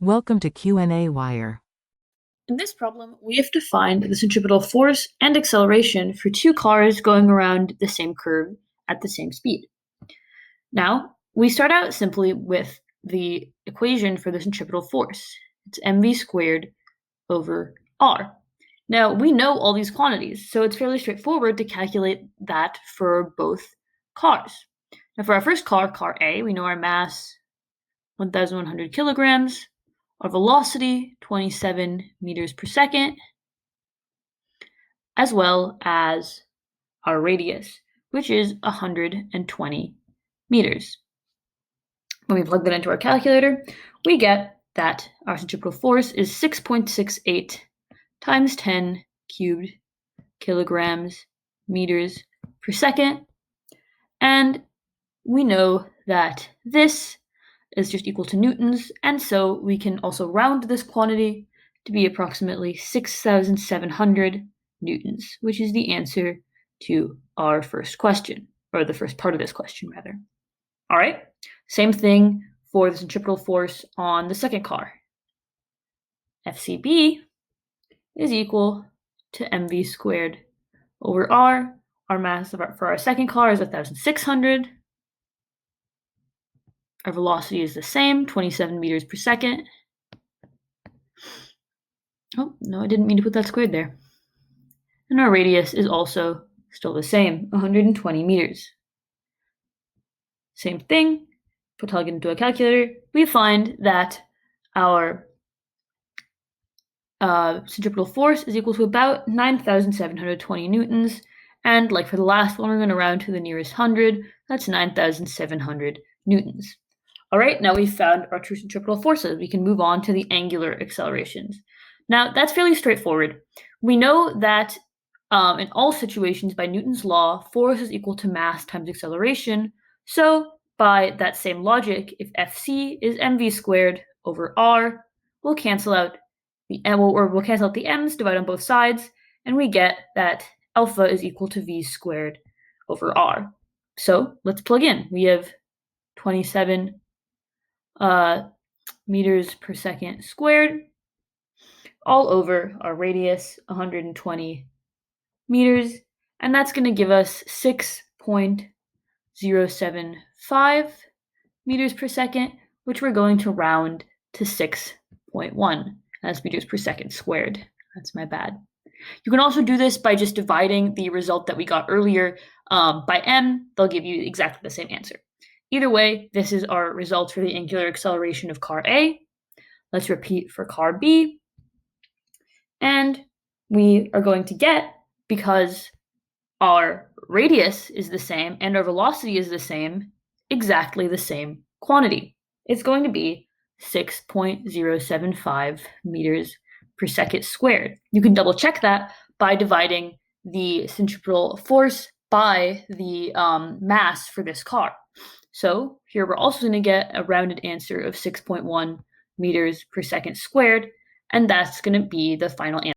Welcome to qnawire. In this problem, we have to find the centripetal force and acceleration for two cars going around the same curve at the same speed. Now, we start out simply with the equation for the centripetal force. It's mv squared over r. Now, we know all these quantities, so it's fairly straightforward to calculate that for both cars. Now, for our first car, car A, we know our mass, 1,100 kilograms, our velocity, 27 meters per second, as well as our radius, which is 120 meters. When we plug that into our calculator, we get that our centripetal force is 6.68 times 10 cubed kilograms meters per second. And we know that this is just equal to newtons, and so we can also round this quantity to be approximately 6,700 newtons, which is the answer to our first question, or the first part of this question, rather. All right, same thing for the centripetal force on the second car. FCB is equal to mv squared over r. Our mass for our second car is 1,600. Our velocity is the same, 27 meters per second. Oh, no, I didn't mean to put that squared there. And our radius is also still the same, 120 meters. Same thing, plug it into a calculator, we find that our centripetal force is equal to about 9,720 newtons. And like for the last one, we're going to round to the nearest 100. That's 9,700 newtons. All right, now we've found our true centripetal forces. We can move on to the angular accelerations. Now, that's fairly straightforward. We know that in all situations, by Newton's law, force is equal to mass times acceleration. So by that same logic, if Fc is mv squared over r, we'll cancel out the m's, divide on both sides, and we get that alpha is equal to v squared over r. So let's plug in. We have 27 meters per second squared all over our radius, 120 meters, and that's going to give us 6.075 meters per second, which we're going to round to 6.1. That's meters per second squared. That's my bad. You can also do this by just dividing the result that we got earlier by m. They'll give you exactly the same answer. Either way, this is our result for the angular acceleration of car A. Let's repeat for car B. And we are going to get, because our radius is the same and our velocity is the same, exactly the same quantity. It's going to be 6.075 meters per second squared. You can double check that by dividing the centripetal force by the mass for this car. So here we're also going to get a rounded answer of 6.1 meters per second squared, and that's going to be the final answer.